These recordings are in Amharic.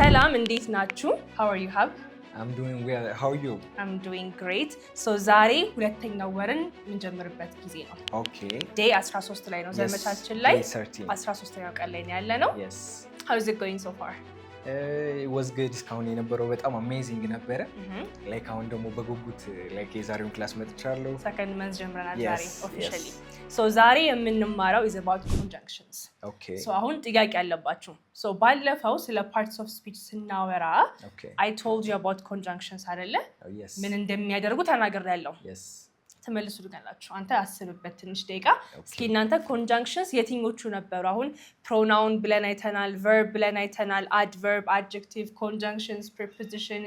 ሰላም እንዴት ናችሁ? How are you Hab? I'm doing well. How are you? I'm doing great. So ዛሬ ሁለተኛው ወርን የምንጀምርበት ጊዜ ነው። Okay. Day 13 ላይ ነው ዘመቻችን ላይ 13ኛው ቀን ላይ ያለ ነው። Yes. How is it going so far? It was good. እስካሁን የነበረው በጣም amazing ነበረ. Like አሁን ደግሞ በጉጉት like የዛሬውን ክላስ መጥቻለሁ። Second month ጀምረናል ዛሬ officially. So ዛሬ የምንማረው is about conjunctions. Okay. So አሁን ጥያቄ አለባችሁ. So ባለፈው ስለ parts of speech ስናወራ I told you about conjunctions አይደለ? Yes. ምን እንደሚያደርጉ ተናግሬያለሁ. Yes. ተመልሱልኛላችሁ አንተ አስብበት ትንሽ ደቂቃ እስኪ እናንተ ኮንጃንክሽንስ የትኞቹ ነበሩ አሁን ፕሮናውን ብለን አይተናል ቨርብ ብለን አይተናል አድቨርብ አድጀክቲቭ ኮንጃንክሽንስ ፕሪፖዚሽን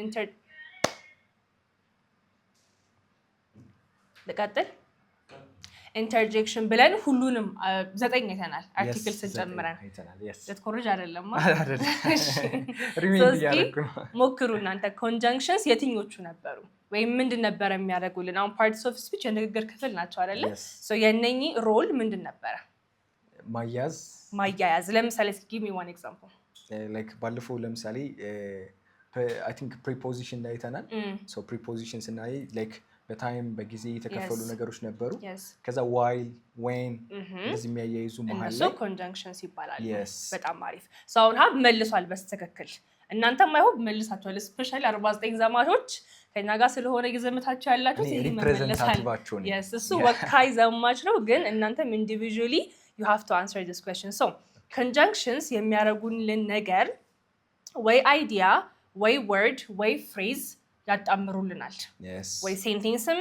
ኢንተርጀክሽን ብለን ሁሉንም 9 አይተናል አርቲክልስ ጨምረን ለትኮርጅ አይደለም ሞክሩ እናንተ ኮንጃንክሽንስ የትኞቹ ነበሩ ወይም ምንድን ነበር የሚያደርጉልን አሁን ፓርትስ ኦፍ ስፒች የንግግር ክፍል ናቸው አይደለ ሶ የነኚህ ሮል ምንድን ነበረ ማያያዝ ለምሳሌ give me one example like ባለፈው ለምሳሌ I think preposition ላይ አይተናል so preposition ስናይ like በታይም በጊዜ የተከፈሉ ነገሮች ነበሩ ከዛ while when እንደዚህ የሚያያይዙ መሃል ላይ conjunctions ይባላሉ በጣም አሪፍ so አሁን ሀብ መልሷል በስተክክል እናንተም አይሆን መልሳችኋል ስፔሻሊ 49 ዘማቾች ከኛ ጋር ስለሆነ ይዘምታችሁ ያላችሁ ሪፕሬዘንታቲቫችሁ ነው yes እሱ ወካይ ዘማች ነው ግን እናንተም individually you have to answer this question so conjunctions የሚያረጉልን ነገር ወይ አይዲያ ወይ word ወይ phrase ያጣምሩልናል ወይ ሴንቴንስም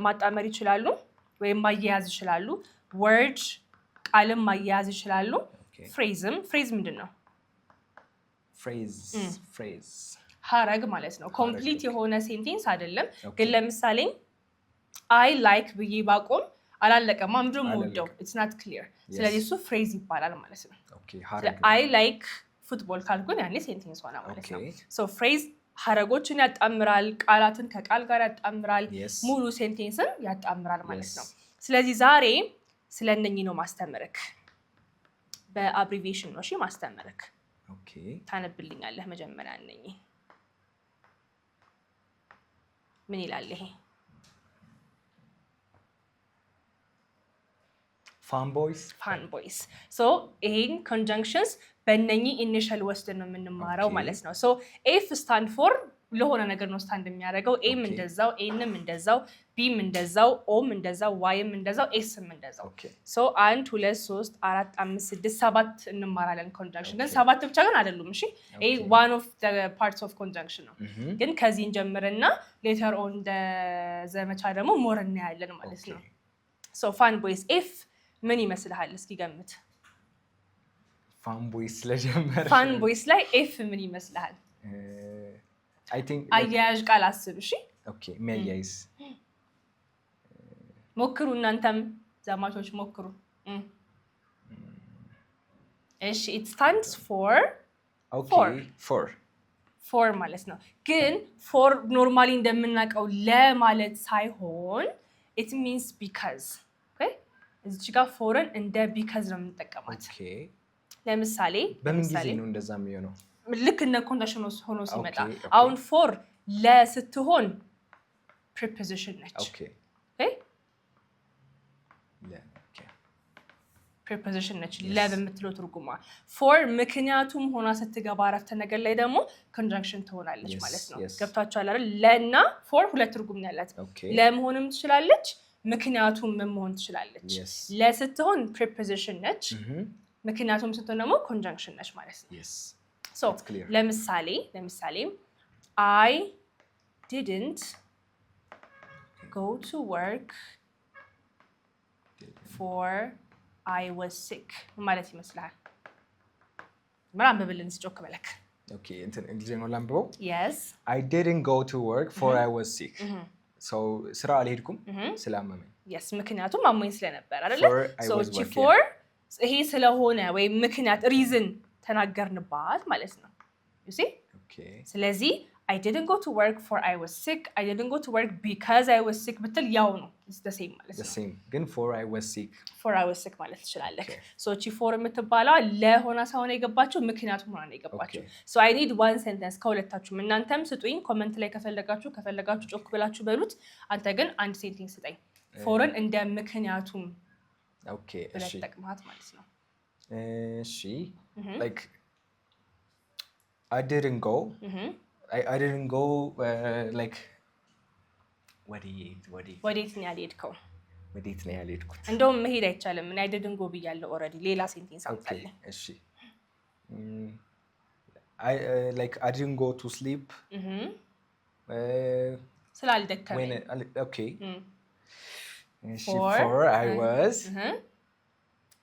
ማጣመር ይችላሉ ወይ ማያያዝ ይችላሉ word ቃልም ማያያዝ ይችላሉ phrase ምንድነው phrase ሀረግ ማለት ነው ኮምፕሊት የሆነ ሴንቴንስ አይደለም ግን ለምሳሌ I like ብዬ ባቆም አላለቀም አምድም ወደው it's not clear ስለዚህ እሱ phrase ይባላል ማለት ነው I like football ካልኩኝ ያኔ ሴንቴንስ ሆነ ማለት ነው so phrase ሀረጎችን ያጣምራል ቃላትን ከቃል ጋር ያጣምራል ሙሉ ሴንቴንስን ያጣምራል ማለት ነው ስለዚህ ዛሬ ስለነኚህ ነው ማስተምርክ በአብሪቪዬሽን ነው እሺ ማስተምርክ ታነብልኛለህ መጀመሪያ እነኚህ ምን ይላል ይሄ fun boys so ይሄን conjunctions በእነኚህ ኢኒሺያል ወስደን ነው የምንማረው ማለት ነው so f stand for ለሆነ ነገር ነው ስታንድ የሚያደርገው ኤም እንደዛው ኤንም እንደዛው ቢም እንደዛው ኦም እንደዛው ዋይም እንደዛው ኤስም እንደዛው so 1 2 3 4 5 6 7 እንማራለን conjunction ግን 7 ብቻ ግን አይደሉም እሺ ይሄ one of the parts of conjunction ነው ግን ከዚህ እንጀምርና later on ዘመቻ ደግሞ ሞር እናያለን ማለት ነው so fun boys if ምን ይመስልሃል እስኪ ገምት fun boys ለጀመረ fun boys ላይ if ምን ይመስልሃል I think አያያዥ ቃል አስብ እሺ okay የሚያያይዝ ሞክሩ እናንተም ዘማቾች ሞክሩ እሺ it stands for for ማለት ነው ግን for ኖርማሊ እንደምናውቀው ለማለት ሳይሆን it means because okay እዚህ ጋር forን እንደ because ነው የምንጠቀማት ለምሳሌ በምን ጊዜ ነው እንደዛ የሚሆነው ልክ እንደ ኮንዲሽን ሆኖ ሲመጣ አሁን for ለስትሆን preposition ነች okay preposition ነች ለበምትለው ትርጉማ for ምክንያቱም ሆና ስትገባ አረፍተ ነገር ላይ ደግሞ conjunction ትሆናለች ማለት ነው ገብታችኋል አይደል ለና for ሁለት ትርጉም ነው ያላት ለመሆንም ትችላለች ምክንያቱም መሆን ትችላለች ለስትሆን preposition ነች ምክንያቱም ስትሆን ደግሞ conjunction ነች ማለት ነው so ለምሳሌ I didn't go to work for I was sick ማለት ይመስላል ምራም በብልን ሲጮክ በለክ okay እንትን እንግሊዘኛው ላምበው yes I didn't go to work for I was sick so ስራ አልሄድኩም ስላመመኝ yes ምክንያቱም አሞኝ ስለነበር አይደለ so for ይሄ ስለሆነ ወይ ምክንያት reason ተናገርንባት ማለት ነው you see okay ስለዚህ I didn't go to work for I was sick. I didn't go to work because I was sick ብትል ያው ነው it's the same ማለት ነው the same ግን for I was sick ማለት ትችላለህ so እቺ for የምትባለው ለሆነ ሰው ነው የገባችው ምክንያቱም ሆነ ነው የገባችው so I need one sentence ከሁለታችሁም እናንተም ስጡኝ ኮሜንት ላይ ከፈለጋችሁ ጮክ ብላችሁ በሉት አንተ ግን አንድ ሴንቴንስ ስጠኝ forን እንደ ምክንያቱም okay እሺ ተጠቅማት ማለት ነው እሺ like I didn't go I didn't go like ወዴት ነው ያልሄድከው እንደውም መሄድ አይቻልም እኔ I didn't go ብያለሁ already ሌላ ሴንቴንስ አምጣልኝ እሺ I like I didn't go to sleep ስላልደከመኝ okay for I was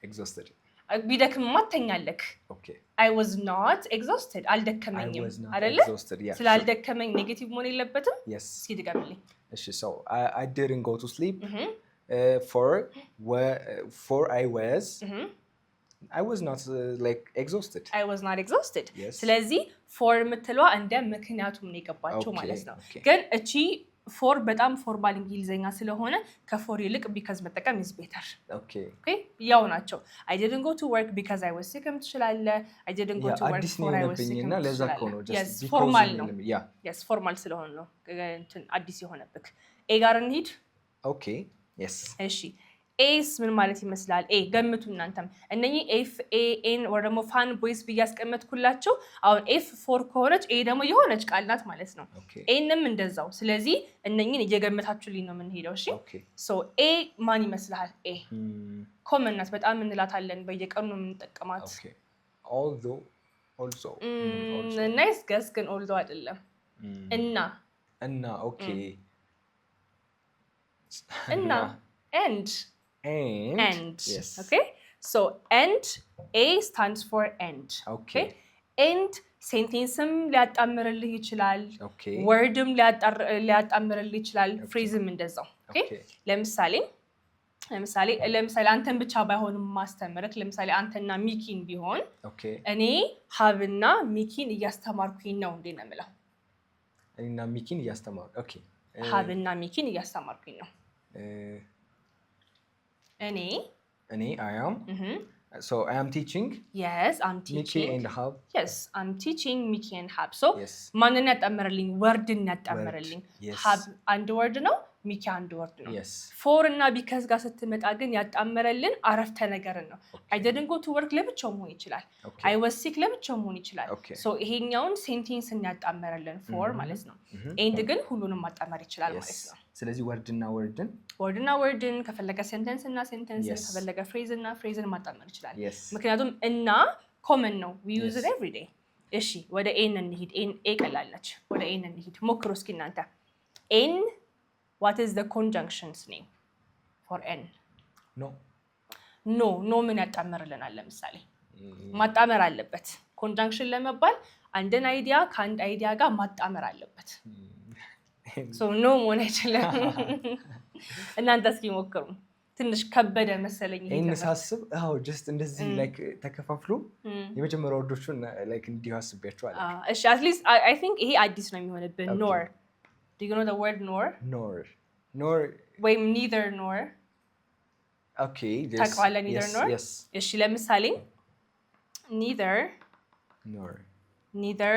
exhausted ቢደክም ማተኛለክ okay I was not exhausted አልደከመኝም አይደለ ስላልደከመኝ ኔጌቲቭ መሆን የለበትም እስኪ ድገምልኝ እሺ so I didn't go to sleep for I was not like exhausted I was not exhausted ስለዚህ for የምትለዋ እንደ ምክንያቱም ነው የገባችው ማለት ነው ግን እቺ for በጣም ፎርማል እንግሊዘኛ ስለሆነ ከfor ይልቅ because መጠቀም is better okay ያው ናቸው I didn't go to work because I was sick ትችላለ I didn't go to work for I was sick እና ለዛ እኮ ነው just formal ነው yes formal ስለሆነ ነው እንትን አዲስ የሆነብክ ኤ ጋር እንሂድ okay yes እሺ ኤስ ምን ማለት ይመስላል ኤ ገምቱ እናንተም እነኚህ ኤፍ ኤ ኤን or ደግሞ ፋን ቦይስ ብያስቀመጥኩላችሁ አሁን ኤፍ ፎር ከሆነች ኤ ደግሞ የሆነች ቃል ናት ማለት ነው ኤንም እንደዛው ስለዚህ እነኚህን እየገመታችሁልኝ ነው የምንሄደው እሺ ሶ ኤ ማን ይመስላል ኤ ኮመን ናት በጣም እንላታለን በየቀኑ ነው የምንጠቀማት also ናይስ ገስ ግን although አይደለም እና okay እና and yes okay so and A stands for end okay and ሴንቴንስም ሊያጣምርልህ ይችላል okay ወርድም ሊያጣምርልህ ይችላል ፍሬዝም እንደዛው okay ለምሳሌ አንተን ብቻ ባይሆንም ማስተምረክ ለምሳሌ አንተና ሚኪን ቢሆን okay እኔ ሀብና ሚኪን እያስተማርኩኝ ነው እንዴ ነው የምለው እኔና ሚኪን እያስተማርኩ okay ሀብና ሚኪን እያስተማርኩኝ ነው እኔ I am so I am teaching yes I'm teaching Miki and Hab yes I'm teaching Miki and Hab so ማንን ያጣምርልኝ ወርድን ያጣምርልኝ Hab አንድ ወርድ ነው ሚኪ አንድ ወርድ ነው for እና because ጋር ስትመጣ ግን ያጣምረልን አረፍተ ነገርን ነው I didn't go to work ለብቻው መሆን ይችላል I was sick ለብቻው መሆን ይችላል so ይሄኛውን ሴንቴንስን ያጣምረልን for ማለት ነው and ግን ሁሉንም ማጣመር ይችላል ማለት ነው ስለዚህ ወርድና ወርድን ከፈለገ ሴንቴንስ እና ሴንቴንስን ከፈለገ ፍሬዝ እና ፍሬዝን ማጣመር ይችላል ምክንያቱም እና ኮመን ነው we use it every day እሺ ወደ ኤን እንሂድ ኤ ቀላል ነች ወደ ኤን እንሂድ ሞክሩ እስኪ እናንተ ኤን what is the conjunction's name for n no ምን ያጣምርልናል ለምሳሌ ማጣመር አለበት ኮንጃንክሽን ለመባል አንድን አይዲያ ከአንድ አይዲያ ጋር ማጣመር አለበት so no መሆን አይችልም እናንተ እስኪ ሞክሩ ትንሽ ከበደ መሰለኝ ይሄን ሳስብ just እንደዚህ like ተከፋፍሎ የመጀመሪያ ወርዶቹን like እንዲሁ አስቤያቸዋለሁ እሺ at least I think ይሄ አዲስ ነው የሚሆንብን nor do you know the word nor ወይም neither nor okay ታውቃለ neither nor እሺ ለምሳሌ neither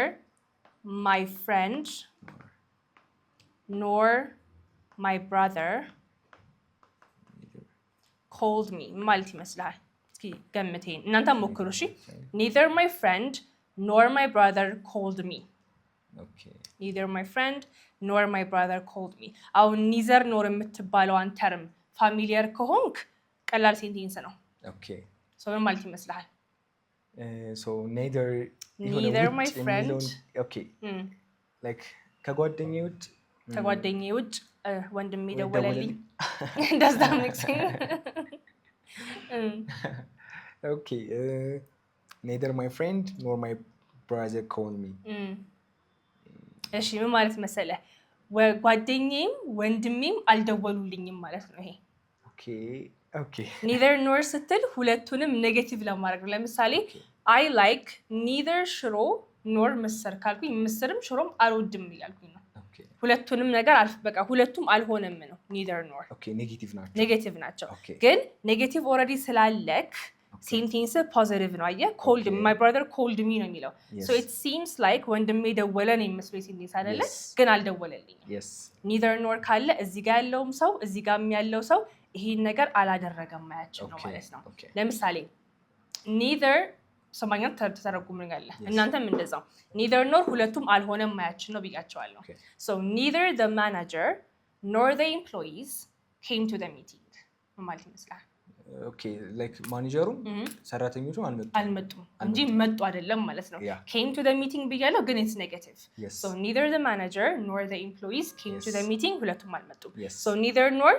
my friend nor my brother called me ማለት ይመስላል እስኪ ገምቴን እናንተ ሞክሩ እሺ neither my friend nor my brother called me neither my friend nor my brother called me አሁን neither nor የምትባለው አንተርም ፋሚሊየር ከሆንክ ቀላል ሴንቴንስ ነው so ምን ማለት ይመስላል so neither my friend like ከጓደኛዬ ውጭ ወንድሜ ደወለልኝ does that make sense okay neither my friend nor my brother called me እሺ ምን ማለት መሰለህ ጓደኛዬም ወንድሜም አልደወሉልኝም ማለት ነው ይሄ okay neither nor ስትል ሁለቱንም ኔጌቲቭ ለማድረግ ነው ለምሳሌ I like neither ሽሮ nor ምስር ካልኩኝ ምስርም ሽሮም አልወድም እያልኩኝ ነው ሁለቱንም ነገር በቃ ሁለቱም አልሆነም ነው neither nor ኔጌቲቭ ናቸው ግን ኔጌቲቭ ኦልሬዲ ስላለክ ሴንቴንስ ፖዚቲቭ ነው አየ cold my brother called me ነው የሚለው so it seems like ወንድሜ ደወለ ነው የሚመስለው ሴንቴንስ አይደለ ግን አልደወለልኝም neither nor ካለ እዚህ ጋር ያለውም ሰው እዚህ ጋርም ያለው ሰው ይሄን ነገር አላደረገም ማያችን ነው ማለት ነው ለምሳሌ neither ሰማኛ ተተረጉምልኛለ እናንተም እንደዛው neither nor ሁለቱም አልሆነም ማያችን ነው ብያቸዋለሁ so neither the manager nor the employees came to the meeting ማለት ይመስላል okay like ማኔጀሩም ሰራተኞቹ አልመጡም እንጂ መጡ አይደለም ማለት ነው came to the meeting ብያለሁ ግን it's negative so neither the manager nor the employees came to the meeting ሁለቱም አልመጡም so neither nor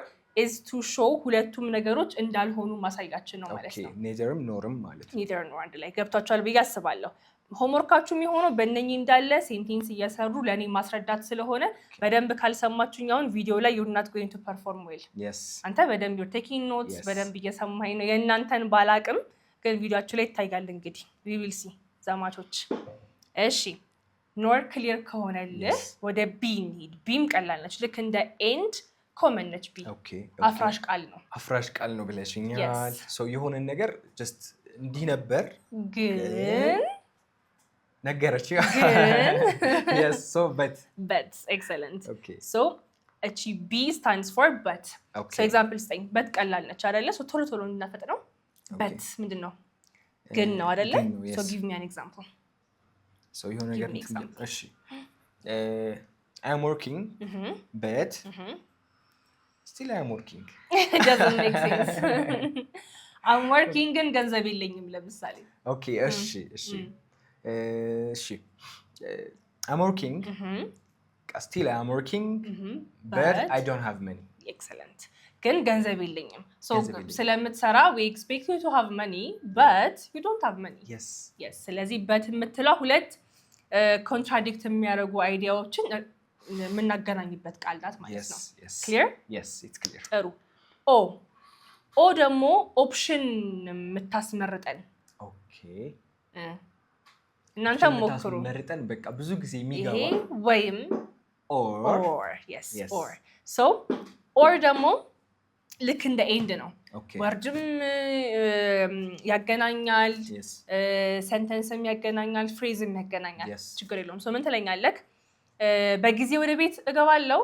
is to show ሁለቱም ነገሮች እንዳልሆኑ ማሳያችን ነው ማለት ነው neitherም norም ማለት ነው neither nor አንድ ላይ ገብታችኋል ብዬ አስባለሁ ሆምወርካችሁ የሚሆነው በእነኚህ እንዳለ ሴንቴንስ እየሰሩ ለኔ ማስረዳት ስለሆነ በደንብ ካልሰማችሁኝ አሁን ቪዲዮ ላይ you're not going to perform well አንተ በደንብ you're taking notes በደንብ እየሰማኝ ነው የእናንተን ባላቅም ግን ቪዲዮአችሁ ላይ ይታያል እንግዲህ we will see ዘማቾች እሺ nor ክሊር ከሆነልህ ወደ ቢ እንሂድ ቢም ቀላል ነች ልክ እንደ end ኮመን ነች ቢ አፍራሽ ቃል ነው ብለሽኛል ሶ የሆነ ነገር just እንዲህ ነበር ግን ነገረች yes so but excellent so እቺ b stands for but so example saying but ቀላል ነች አይደለ so ቶሎ እናፈጥ ነው but ምንድነው ግን ነው አይደለ so give me an example so የሆነ ነገር እሺ I am working but still I am working it doesn't make sense I'm working ግን ገንዘብ የለኝም ለምሳሌ okay እሺ I'm working still I am working but I don't have money excellent ግን ገንዘብ የለኝም so ስለምትሰራ we expect you to have money but you don't have money yes ስለዚህ but የምትለው ሁለት ኮንትራዲክት የሚያደርጉ አይዲያዎችን የምናገናኝበት ቃል ናት ማለት ነው clear yes it's clear ጥሩ ኦ ደግሞ ኦፕሽን የምታስመርጠን okay እናንተ ሞክሩ መርጠን በቃ ብዙ ጊዜ የሚገባ ይሄ ወይም or yes or so or ደግሞ ልክ እንደ ኤንድ ነው ወርድም ያገናኛል ሰንተንስም ያገናኛል ፍሬዝም ያገናኛል ችግር የለውም so ምን ትለኛለህ በጊዜ ወደ ቤት እገባለሁ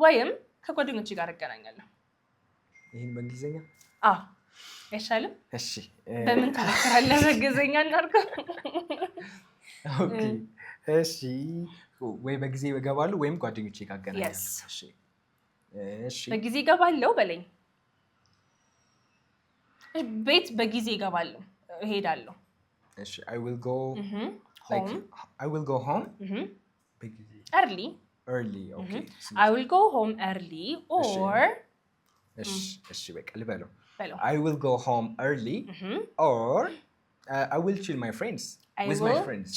ወይም ከጓደኞቼ ጋር እገናኛለሁ ይሄን በእንግሊዘኛ አይሻልም እሺ በምን ተፈክራለህ በእንግሊዘኛ እናድርገው ኦኬ እሺ ወይ በጊዜ እገባለሁ ወይም ጓደኞቼ ጋር እገናኛለሁ እሺ በጊዜ እገባለሁ በለኝ ቤት በጊዜ እገባለሁ እሄዳለሁ እሺ I will go like I will go home early okay I will go home early or እሺ በቃ ልበለው I will go home early or I will chill my friends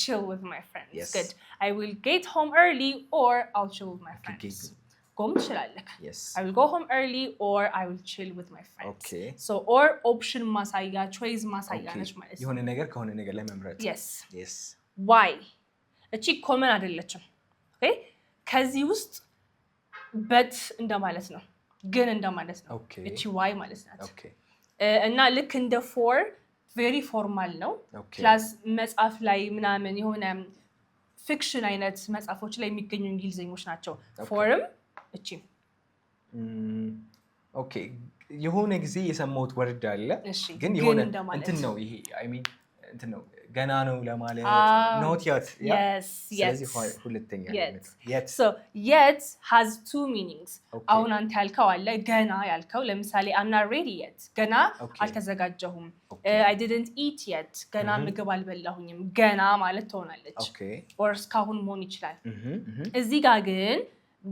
chill with my friends yes. Good I will get home early or I'll chill with my friends ቆም ትችላለህ I will go home early or I will chill with my friends okay so or option ማሳያ choice ማሳያ ነች ማለት ነው የሆነ ነገር ከሆነ ነገር ላይ መምረጥ yes why እቺ ኮመን አይደለችም okay ከዚህ ውስጥ but እንደማለት ነው ግን እንደማለት ነው እቺ why ማለት ናት እና ልክ እንደ for very formal ነው ፕላስ መጽሐፍ ላይ ምናምን የሆነ ፊክሽን አይነት መጽሐፎች ላይ የሚገኙ እንግሊዘኞች ናቸው forም እቺ ኦኬ የሆነ ጊዜ የሰማሁት ወርድ አለ ግን የሆነ እንትን ነው ይሄ I mean እንትን ነው ገና ነው ለማለት not yet yes ሁለተኛ yet so yet has two meanings አሁን አንተ ያልከው አለ ገና ያልከው ለምሳሌ I'm not ready yet ገና አልተዘጋጀሁም I didn't eat yet ገና ምግብ አልበላሁኝም ገና ማለት ትሆናለች or እስካሁን መሆን ይችላል እዚህ ጋር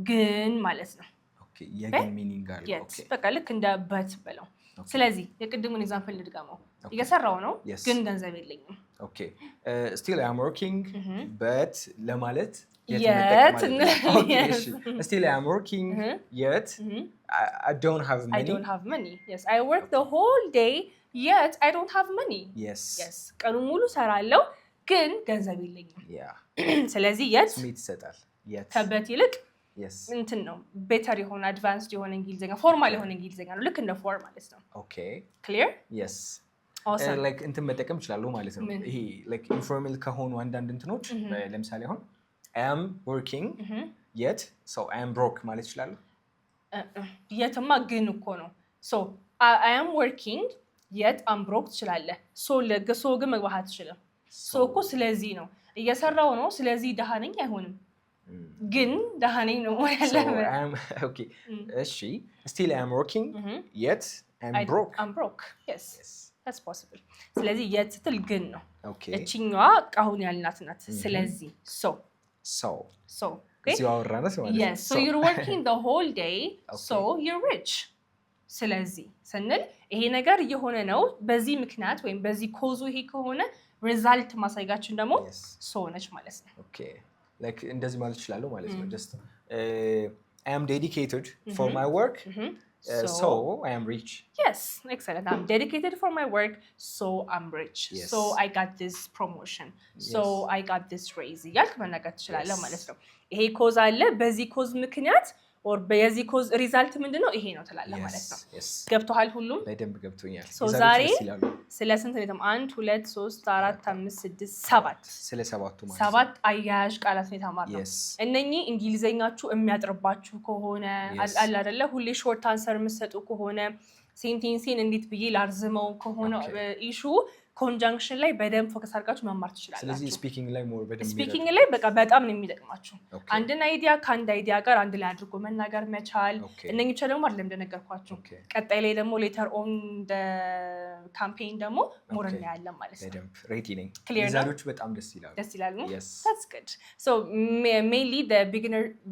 ግን ማለት ነው የግን ሚኒንግ አለ በቃ ልክ እንደ በት በለው ስለዚህ የቅድሙን ኤግዛምፕል ልድገመው እየሰራው ነው ግን ገንዘብ የለኝም okay still I am working but ለማለት yet still I am working yet I don't have money yes I work the whole day yet I don't have money yes ቀኑ ሙሉ ሰራለው ግን ገንዘብ የለኝም። ስለዚህ የት ስሜት ይሰጣል። ከበት ይልቅ እንትን ነው ቤተር የሆነ አድቫንስድ የሆነ እንግሊዝኛ ፎርማል የሆነ እንግሊዝኛ ነው። ልክ እንደ ፎር ማለት ነው። ኦኬ ክሊር የስ ላይክ እንትን መጠቀም ይችላሉ ማለት ነው። ይሄ ላይክ ኢንፎርማል ከሆኑ አንዳንድ እንትኖች ለምሳሌ አሁን I am working yet so I am broke ማለት ይችላሉ። የትማ ግን እኮ ነው so I am working yet I'm broke ትችላለህ። ሶ ግን መግባት አትችልም። ሶ እኮ ስለዚህ ነው እየሰራው ነው ስለዚህ ደሃ ነኝ አይሆንም። ግን ደሃ ነኝ ነው ኦኬ እሺ still I am working yet I'm broke yes that's possible። ስለዚህ የት ስትል ግን ነው እቺኛዋ አሁን ያልናት ናት። ስለዚህ so እዚሁ አወራነስ ማለት ነው። yes so you're working the whole day so you're rich። ስለዚህ ስንል ይሄ ነገር እየሆነ ነው በዚህ ምክንያት ወይም በዚህ ኮዙ ይሄ ከሆነ ሪዛልት ማሳይጋችን ደግሞ ሶ ነች ማለት ነው። ኦኬ ላይክ እንደዚህ ማለት ይችላል ማለት ነው። just I am dedicated for my work so I am rich. Yes, excellent. I'm dedicated for my work so I'm rich. Yes. So I got this promotion. So I got this raise. ያልክ መናገር ትችላለህ ማለት ነው። ይሄ ኮዝ አለ በዚህ ኮዝ ምክንያት or በዚህ ኮዝ ሪዛልት ምንድነው ይሄ ነው ትላለህ ማለት ነው። ገብቶሃል? ሁሉም በደንብ ገብቶኛል። so ዛሬ ስለ ስንት ነው? 1 2 3 4 5 6 7 ስለ ሰባቱ ማለት 7 አያያዥ ቃላት ነው የተማርነው። እነኚህ እንግሊዘኛችሁ የሚያጥርባችሁ ከሆነ አለ አይደለ ሁሌ ሾርት አንሰር የምትሰጡ ከሆነ ሴንቴንስን እንዴት ብዬ ላርዝመው ከሆነ ኢሹ ኮንጃንክሽን ላይ በደንብ ፎከስ አድርጋችሁ መማር ትችላላችሁ። ስለዚህ ስፒኪንግ ላይ ሞር በደንብ ስፒኪንግ ላይ በቃ በጣም ነው የሚጠቅማችሁ። አንድን አይዲያ ከአንድ አይዲያ ጋር አንድ ላይ አድርጎ መናገር መቻል እነኚህ ብቻ ደግሞ አይደለም እንደነገርኳችሁ። ቀጣይ ላይ ደግሞ ሌተር ኦን ደ ካምፔይን ደግሞ ሞር እናያለን ማለት ነው። በደንብ ሬዲ ነኝ። ዛሬዎቹ በጣም ደስ ይላሉ ነው? that's good so mainly the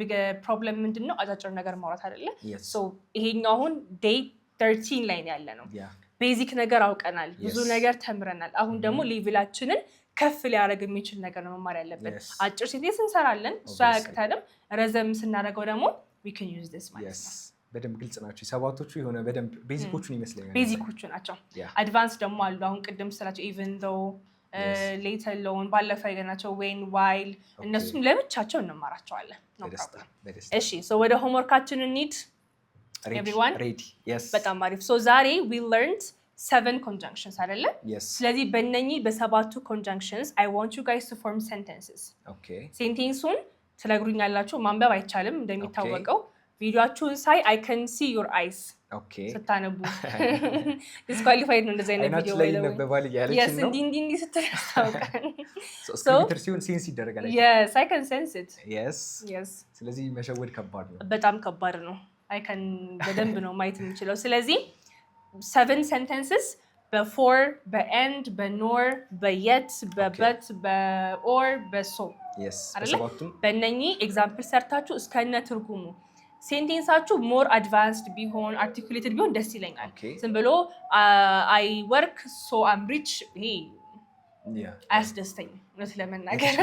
bigger problem ምንድነው አጫጭር ነገር ማውራት አይደለ? so ይሄኛው አሁን day 13 ላይ ነው ያለ ነው። ቤዚክ ነገር አውቀናል፣ ብዙ ነገር ተምረናል። አሁን ደግሞ ሌቭላችንን ከፍ ሊያደርግ የሚችል ነገር ነው መማር ያለበት። አጭር ሴንቴንስ እንሰራለን እሱ አያቅተንም። ረዘም ስናደርገው ደግሞ we can use this ማለት ነው። በደንብ ግልጽ ናቸው ሰባቶቹ የሆነ በደንብ ቤዚኮቹን ይመስለኛል። ቤዚኮቹ ናቸው። አድቫንስ ደግሞ አሉ። አሁን ቅድም ስላቸው even though later alone ባለፈ ያገናቸው when while እነሱም ለብቻቸው እንማራቸዋለን። no problem። እሺ so ወደ ሆምወርካችን እንሂድ። Everyone ready? Yes. በጣም አሪፍ። so ዛሬ we learned 7 conjunctions አይደለ? ስለዚህ በእነኚህ በሰባቱ conjunctions I want you guys to form sentences. Okay. ሴንቴንሱን ትነግሩኛላችሁ። ማንበብ አይቻልም እንደሚታወቀው። ቪዲዮአችሁን ሳይ I can see your eyes. Okay. ስታነቡ disqualified ነው እንደዚህ አይነት ቪዲዮ ላይ ነበባል ያለች ነው። yes እንዲህ ስትል ያስታውቃል። so ስክሪን ሴንስ ይደረጋል። yes I can sense it. yes ስለዚህ መሸወድ ከባድ ነው። በጣም ከባድ ነው። I can በደንብ ነው ማየት የምችለው። ስለዚህ 7 sentences በፎር በኤንድ በኖር በየት በበት በኦር በሶ በእነኚህ ኤግዛምፕል ሰርታችሁ እስከነ ትርጉሙ ሴንቴንሳችሁ ሞር አድቫንስድ ቢሆን አርቲኩሌትድ ቢሆን ደስ ይለኛል። ዝም ብሎ አይ ወርክ ሶ አም ሪች ይሄ አያስደስተኝም እውነት ለመናገር።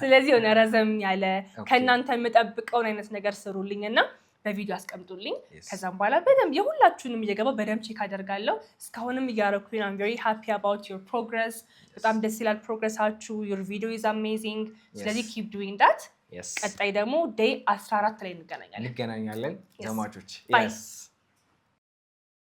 ስለዚህ የሆነ ረዘም ያለ ከእናንተ የምጠብቀውን አይነት ነገር ስሩልኝ እና በቪዲዮ አስቀምጡልኝ። ከዛም በኋላ በደንብ የሁላችሁንም እየገባሁ በደንብ ቼክ አደርጋለሁ። እስካሁንም እያደረኩኝ I'm very happy about your progress። በጣም ደስ ይላል ፕሮግረሳችሁ። your video is amazing። ስለዚህ keep doing that። ቀጣይ ደግሞ day 14 ላይ እንገናኛለን። ዘማቾች።